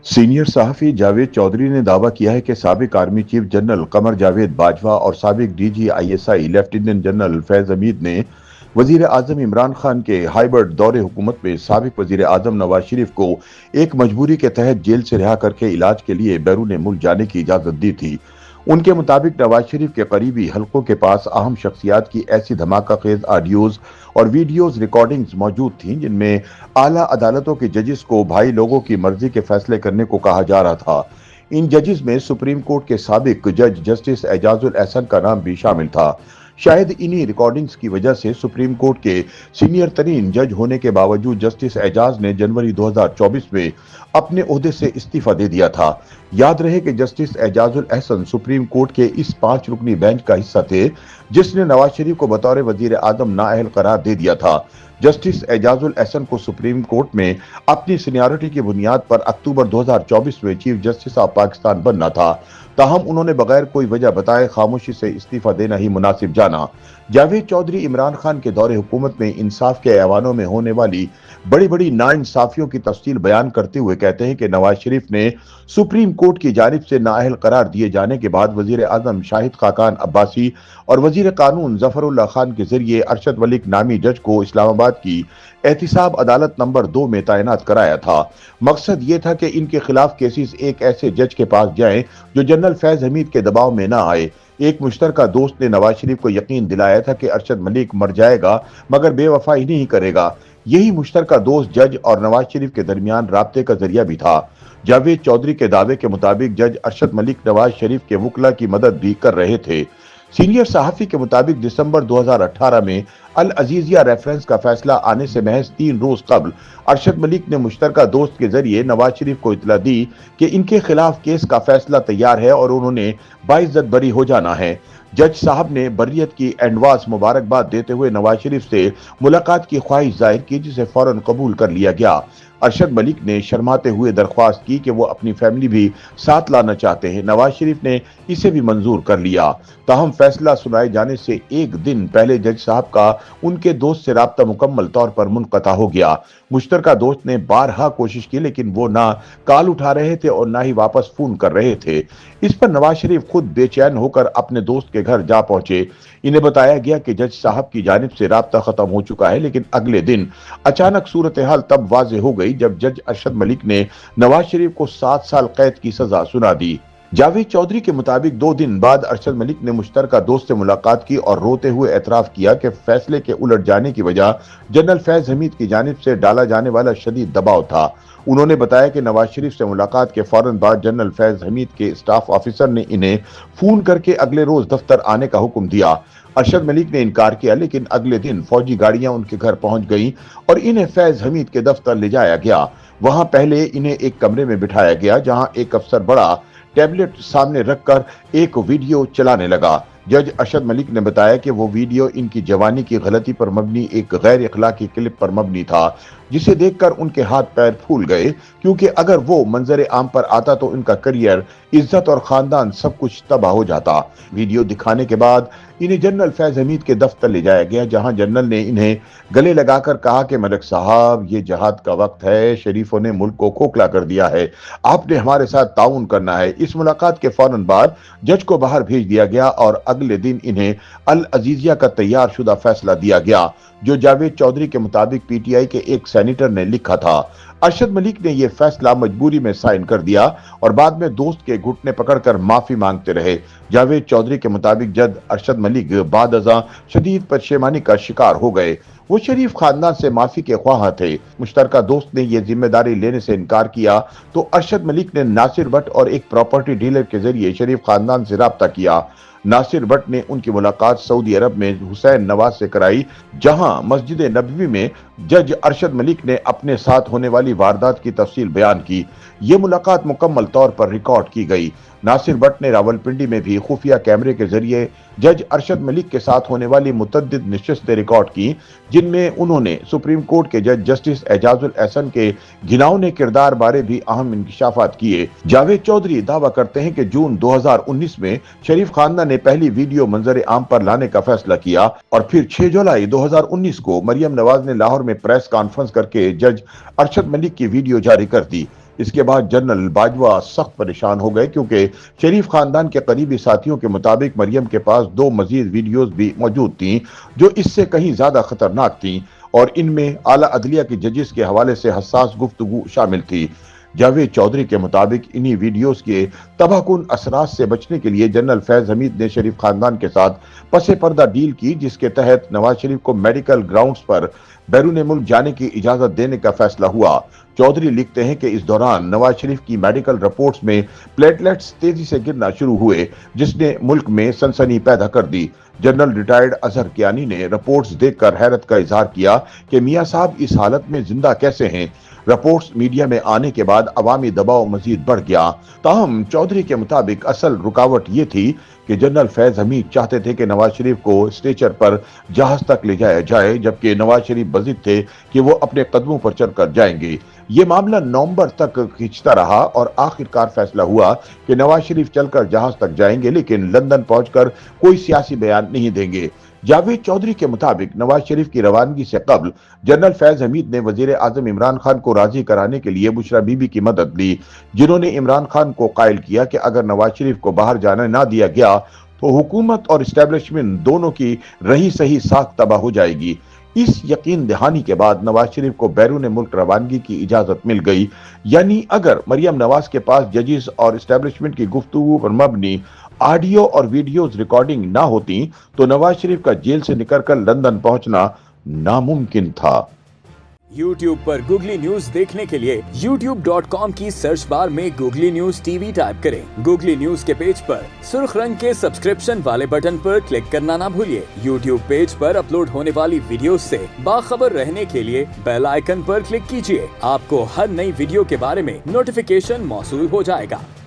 Senior सहाफ़ी जावेद चौधरी ने दावा किया है कि साबिक army chief general Qamar Javed Bajwa और साबिक DG ISI lieutenant general Faiz Hamid ने वजीर आजम इमरान खान के हाइबर्ड दौरे हुकूमत में साबिक वजीर आजम नवाज शरीफ को एक मजबूरी के तहत जेल से रिहा करके इलाज के लिए बैरून मुल्क जाने की इजाजत दी थी। उनके मुताबिक नवाज शरीफ के करीबी हलकों के पास अहम शख्सियात की ऐसी धमाका खेज ऑडियोज और वीडियोज रिकॉर्डिंग्स मौजूद थीं जिनमें आला अदालतों के जजेस को भाई लोगों की मर्जी के फैसले करने को कहा जा रहा था। इन जजेस में सुप्रीम कोर्ट के साबिक जज जस्टिस एजाजुल एहसन का नाम भी शामिल था। शायद इन्हीं रिकॉर्डिंग्स की वजह से सुप्रीम कोर्ट के सीनियर तरीन जज होने के बावजूद जस्टिस एजाज ने जनवरी 2024 में अपने ओहदे से इस्तीफा दे दिया था। याद रहे कि justice Ejazul Ehsan supreme court के इस 5 रुकनी बेंच का हिस्सा थे जिसने नवाज शरीफ को बतौर वजीर आजम नाअहल करार दे दिया था। जस्टिस एजाजुल एहसन को सुप्रीम कोर्ट में अपनी सीनियरिटी की बुनियाद पर अक्टूबर 2024 में चीफ जस्टिस ऑफ पाकिस्तान बनना था। ताहम उन्होंने बगैर कोई वजह बताए खामोशी से इस्तीफा देना ही मुनासिब जाना। जावेद चौधरी इमरान खान के दौरे हुकूमत में इंसाफ के ऐवानों में होने वाली बड़ी बड़ी नाइंसाफियों की तफसील बयान करते हुए कहते हैं कि नवाज शरीफ ने सुप्रीम कोर्ट की जानिब से नाअहल करार दिए जाने के बाद वजीर आजम शाहिद खाकान अब्बासी और वजीर कानून जफरुल्लाह खान के जरिए अरशद मलिक नामी जज को इस्लामाबाद की एहतिसाब अदालत नंबर 2 में तैनात कराया था। मकसद ये था कि इनके खिलाफ केसेस एक ऐसे जज के पास जाएं जो जनरल फैज हमीद के दबाव में ना आए। एक मुश्तरका दोस्त ने नवाज शरीफ को यकीन दिलाया था कि अरशद मलिक मर जाएगा मगर बेवफाई नहीं करेगा। यही मुश्तरका दोस्त जज और नवाज शरीफ के दरमियान राब्ते का जरिया भी था। जावेद चौधरी के दावे के मुताबिक जज अरशद मलिक नवाज शरीफ के वकला की मदद भी कर रहे थे। सीनियर सहाफी के मुताबिक दिसंबर 2018 में अल अजीजिया रेफरेंस का फैसला आने से महज 3 रोज कबल अरशद मलिक ने मुश्तरका दोस्त के जरिए नवाज शरीफ को इतला दी कि इनके खिलाफ केस का फैसला तैयार है और उन्होंने बाइज्जत बरी हो जाना है। जज साहब ने बर्रियत की एंडवास मुबारकबाद देते हुए नवाज शरीफ से मुलाकात की ख्वाहिश जाहिर की जिसे फौरन कबूल कर लिया गया। अरशद मलिक ने शर्माते हुए दरख्वास्त की कि वो अपनी फैमिली भी साथ लाना चाहते हैं। नवाज शरीफ ने इसे भी मंजूर कर लिया। ताहम फैसला सुनाए जाने से एक दिन पहले जज साहब का उनके दोस्त से राब्ता मुकम्मल तौर पर मुनक़ता हो गया। मुश्तरका दोस्त ने बारहा कोशिश की लेकिन वो ना कॉल उठा रहे थे और ना ही वापस फोन कर रहे थे। इस पर नवाज शरीफ खुद बेचैन होकर अपने दोस्त के घर जा पहुंचे। इन्हें बताया गया कि जज साहब की जानिब से राब्ता खत्म हो चुका है, लेकिन अगले दिन अचानक सूरत हाल तब वाज़ेह हो गई जब जज अरशद मलिक ने नवाज शरीफ को 7 साल कैद की सजा सुना दी। जावेद चौधरी के मुताबिक 2 दिन बाद अरशद मलिक ने मुश्तरका दोस्त से मुलाकात की और रोते हुए एतराफ किया कि फैसले के उलट जाने की वजह जनरल फैज हमीद की जानिब से डाला जाने वाला शदीद दबाव था। उन्होंने बताया कि नवाज शरीफ से मुलाकात के फौरन बाद जनरल फैज हमीद के स्टाफ ऑफिसर ने इन्हें फोन करके अगले रोज दफ्तर आने का हुक्म दिया। अरशद मलिक ने इनकार किया लेकिन अगले दिन फौजी गाड़ियां उनके घर पहुंच गईं और इन्हें फैज हमीद के दफ्तर ले जाया गया। वहां पहले इन्हें एक कमरे में बिठाया गया जहां एक अफसर बड़ा टैबलेट सामने रखकर एक वीडियो चलाने लगा। जज अरशद मलिक ने बताया कि वो वीडियो इनकी जवानी की गलती पर मबनी एक गैर इखलाकी क्लिप पर मबनी था जिसे देखकर उनके हाथ पैर फूल गए, क्योंकि अगर वो मंजर आम पर आता तो इनका करियर, इज्जत और खानदान सब कुछ तबाह हो जाता। वीडियो दिखाने के बाद इन्हें जनरल फैज हमीद के दफ्तर ले जाया गया जहां जनरल ने इन्हें गले लगाकर कहा कि मलिक साहब ये जहाद का वक्त है, शरीफों ने मुल्क को खोखला कर दिया है, आपने हमारे साथ ताउन करना है। इस मुलाकात के फौरन बाद जज को बाहर भेज दिया गया और अगले दिन इन्हें अल अजीजिया का तैयार शुदा फैसला दिया गया जो जावेद चौधरी के मुताबिक पीटीआई के एक सेनेटर ने लिखा था। अरशद मलिक ने यह फैसला मजबूरी में साइन कर दिया और बाद में दोस्त के घुटने पकड़कर माफी मांगते रहे। जावेद चौधरी के मुताबिक जज अरशद मलिक बाद अज़ां शदीद परेशानी का शिकार हो गए। वो शरीफ खानदान से माफी के ख्वाह थे। मुश्तरका दोस्त ने यह जिम्मेदारी लेने से इनकार किया तो अरशद मलिक ने नासिर भट्ट और एक प्रॉपर्टी डीलर के जरिए शरीफ खानदान से राब्ता किया। नासिर भट्ट ने उनकी मुलाकात सऊदी अरब में हुसैन नवाज से कराई जहां मस्जिद नबवी में जज अरशद मलिक ने अपने साथ होने वाली वारदात की तफसील बयान की। ये मुलाकात मुकम्मल तौर पर रिकॉर्ड की गई। नासिर भट्ट ने रावलपिंडी में भी खुफिया कैमरे के जरिए जज अरशद मलिक के साथ होने वाली मुतद्दिद नशिस्तें रिकॉर्ड की जिनमें उन्होंने सुप्रीम कोर्ट के जज जस्टिस एजाजुल एहसन के घिनौने किरदार बारे भी अहम इंकिशाफात किए। जावेद चौधरी दावा करते हैं कि जून 2019 में शरीफ खानदान ने पहली वीडियो मंजर आम पर लाने का फैसला किया और फिर 6 जुलाई 2019 को मरियम नवाज ने लाहौर में प्रेस कॉन्फ्रेंस करके जज अरशद मलिक की वीडियो जारी कर दी। اس کے بعد جنرل باجوہ سخت پریشان ہو گئے کیونکہ شریف خاندان کے قریبی ساتھیوں کے مطابق مریم کے پاس 2 مزید ویڈیوز بھی موجود تھیں جو اس سے کہیں زیادہ خطرناک تھیں اور ان میں اعلیٰ عدلیہ کی ججز کے حوالے سے حساس گفتگو شامل تھی۔ جاوید چودھری کے مطابق انہی ویڈیوز کے تباہ کن اثرات سے بچنے کے لیے جنرل فیض حمید نے شریف خاندان کے ساتھ پس پردہ ڈیل کی جس کے تحت نواز شریف کو میڈیکل گراؤنڈز پر بیرون ملک جانے کی اجازت دینے کا فیصلہ ہوا۔ چودھری لکھتے ہیں کہ اس دوران نواز شریف کی میڈیکل رپورٹس میں پلیٹلیٹس تیزی سے گرنا شروع ہوئے جس نے ملک میں سنسنی پیدا کر دی۔ جنرل ریٹائرڈ اظہر کیانی نے رپورٹس دیکھ کر حیرت کا اظہار کیا کہ میاں صاحب اس حالت میں زندہ کیسے ہیں۔ رپورٹس میڈیا میں آنے کے بعد عوامی دباؤ مزید بڑھ گیا۔ تاہم چودھری کے مطابق اصل رکاوٹ یہ تھی کہ جنرل فیض حمید چاہتے تھے کہ نواز شریف کو اسٹریچر پر جہاز تک لے جایا جائے جبکہ نواز شریف بضد تھے کہ وہ اپنے قدموں پر چڑھ کر جائیں گے۔ یہ معاملہ نومبر تک کھینچتا رہا اور آخرکار فیصلہ ہوا کہ نواز شریف چل کر جہاز تک جائیں گے لیکن لندن پہنچ کر کوئی سیاسی بیان نہیں دیں گے۔ جاوید چودھری کے مطابق نواز شریف کی روانگی سے قبل جنرل فیض حمید نے وزیر اعظم عمران خان کو راضی کرانے کے لیے بشرا بی بی کی مدد لی جنہوں نے عمران خان کو قائل کیا کہ اگر نواز شریف کو باہر جانے نہ دیا گیا تو حکومت اور اسٹیبلشمنٹ دونوں کی رہی سہی ساکھ تباہ ہو جائے گی۔ اس یقین دہانی کے بعد نواز شریف کو بیرون ملک روانگی کی اجازت مل گئی، یعنی اگر مریم نواز کے پاس ججز اور اسٹیبلشمنٹ کی گفتگو پر مبنی آڈیو اور ویڈیوز ریکارڈنگ نہ ہوتی تو نواز شریف کا جیل سے نکل کر لندن پہنچنا ناممکن تھا۔ YouTube پر گوگلی نیوز دیکھنے کے لیے youtube.com کی سرچ بار میں googly news T V type کریں۔ گوگلی نیوز کے پیج پر سرخ رنگ کے سبسکرپشن والے بٹن پر کلک کرنا نہ بھولیے۔ YouTube پیج پر اپلوڈ ہونے والی ویڈیوز سے باخبر رہنے کے لیے بیل آئیکن پر کلک کیجیے۔ آپ کو ہر نئی ویڈیو کے بارے میں نوٹیفیکیشن موصول ہو جائے گا۔